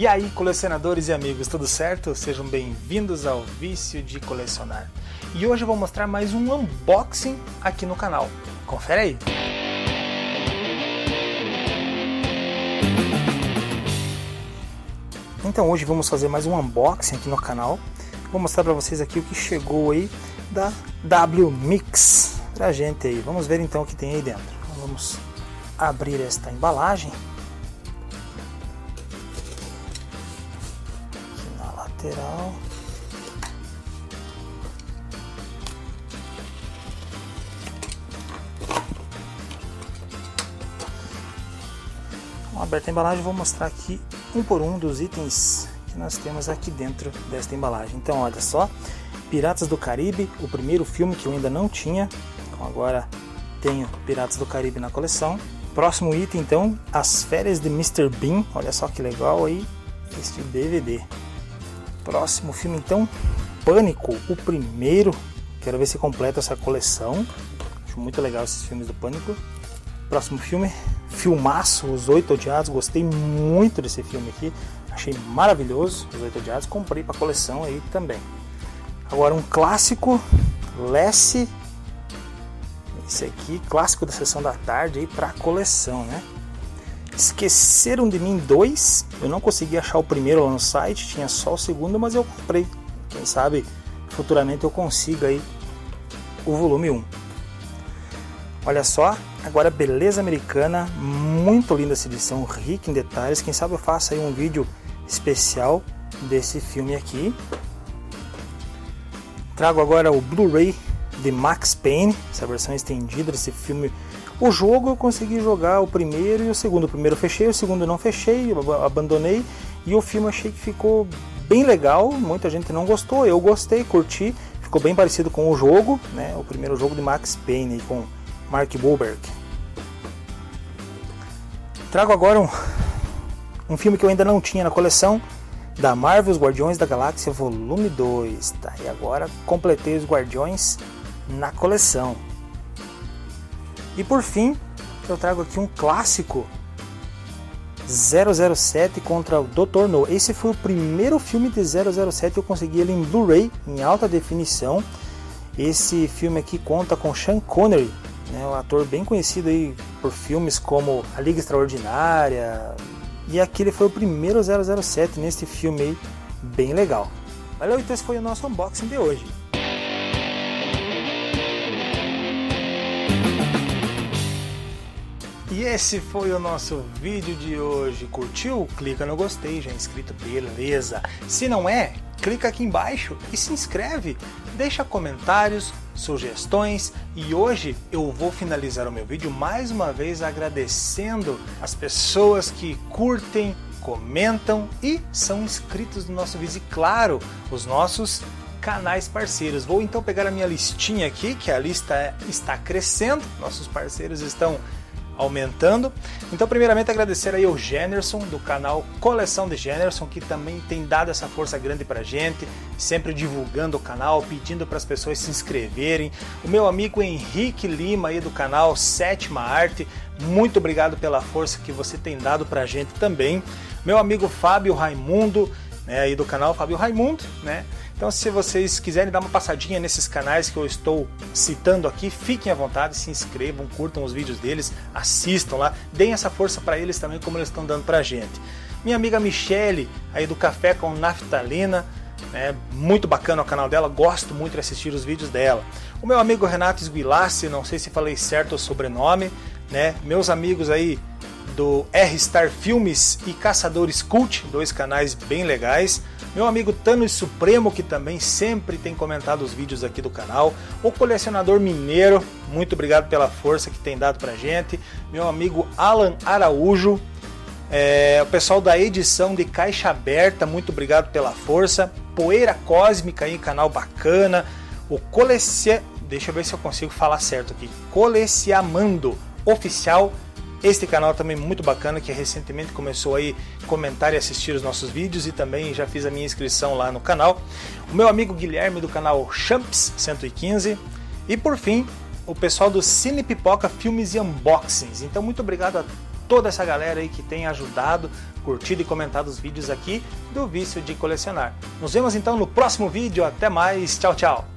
E aí, colecionadores e amigos, tudo certo? Sejam bem-vindos ao Vício de Colecionar. E hoje eu vou mostrar mais um unboxing aqui no canal. Confere aí! Então hoje vamos fazer mais um unboxing aqui no canal. Vou mostrar para vocês aqui o que chegou aí da W-Mix pra gente aí. Vamos ver então o que tem aí dentro. Então, vamos abrir esta embalagem. Lateral. Vamos abrir a embalagem, vou mostrar aqui um por um dos itens que nós temos aqui dentro desta embalagem. Então olha só, Piratas do Caribe, o primeiro filme que eu ainda não tinha, então agora tenho Piratas do Caribe na coleção. Próximo item então, As Férias de Mr. Bean, olha só que legal aí este DVD. Próximo filme então, Pânico, o primeiro. Quero ver se completa essa coleção. Acho muito legal esses filmes do Pânico. Próximo filme, filmaço, Os Oito Odiados. Gostei muito desse filme aqui. Achei maravilhoso, Os Oito Odiados. Comprei para coleção aí também. Agora um clássico, Lassie. Esse aqui, clássico da sessão da tarde aí para coleção, né? Esqueceram de Mim 2, eu não consegui achar o primeiro lá no site, tinha só o segundo, mas eu comprei. Quem sabe futuramente eu consiga aí o volume 1. Olha só, agora Beleza Americana, muito linda essa edição, rica em detalhes. Quem sabe eu faço aí um vídeo especial desse filme aqui. Trago agora o Blu-ray de Max Payne, essa versão estendida desse filme. O jogo eu consegui jogar o primeiro e o segundo. O primeiro eu fechei, o segundo eu não fechei, eu abandonei. E o filme achei que ficou bem legal, muita gente não gostou, eu gostei, curti. Ficou bem parecido com o jogo, né? O primeiro jogo de Max Payne com Mark Wahlberg. Trago agora um filme que eu ainda não tinha na coleção, da Marvel, Os Guardiões da Galáxia Volume 2. Tá? E agora completei os Guardiões na coleção. E por fim, eu trago aqui um clássico, 007 contra o Dr. No. Esse foi o primeiro filme de 007 que eu consegui ele em Blu-ray, em alta definição. Esse filme aqui conta com Sean Connery, né, um ator bem conhecido aí por filmes como A Liga Extraordinária. E aqui ele foi o primeiro 007 nesse filme aí, bem legal. Valeu, então esse foi o nosso unboxing de hoje. E esse foi o nosso vídeo de hoje. Curtiu? Clica no gostei, já é inscrito, beleza. Se não é, clica aqui embaixo e se inscreve. Deixa comentários, sugestões. E hoje eu vou finalizar o meu vídeo mais uma vez agradecendo as pessoas que curtem, comentam e são inscritos no nosso vídeo. E claro, os nossos canais parceiros. Vou então pegar a minha listinha aqui, que a lista está crescendo. Nossos parceiros estão aumentando. Então primeiramente agradecer aí ao Generson do canal Coleção de Generson, que também tem dado essa força grande pra gente, sempre divulgando o canal, pedindo para as pessoas se inscreverem. O meu amigo Henrique Lima aí do canal Sétima Arte, muito obrigado pela força que você tem dado pra gente também. Meu amigo Fábio Raimundo, né, aí do canal Fábio Raimundo, né? Então se vocês quiserem dar uma passadinha nesses canais que eu estou citando aqui, fiquem à vontade, se inscrevam, curtam os vídeos deles, assistam lá, deem essa força para eles também como eles estão dando pra gente. Minha amiga Michele, aí do Café com Naftalina, né, muito bacana o canal dela, gosto muito de assistir os vídeos dela. O meu amigo Renato Esguilassi, não sei se falei certo o sobrenome, né, meus amigos aí do R-Star Filmes e Caçadores Cult, dois canais bem legais. Meu amigo Thanos Supremo, que também sempre tem comentado os vídeos aqui do canal. O Colecionador Mineiro, muito obrigado pela força que tem dado pra gente. Meu amigo Alan Araújo. O pessoal da edição de Caixa Aberta, muito obrigado pela força. Poeira Cósmica aí, canal bacana. O deixa eu ver se eu consigo falar certo aqui. Coleciamando Oficial. Este canal também muito bacana, que recentemente começou aí a comentar e assistir os nossos vídeos, e também já fiz a minha inscrição lá no canal. O meu amigo Guilherme do canal Champs 115. E por fim, o pessoal do Cine Pipoca Filmes e Unboxings. Então muito obrigado a toda essa galera aí que tem ajudado, curtido e comentado os vídeos aqui do Vício de Colecionar. Nos vemos então no próximo vídeo, até mais, tchau, tchau!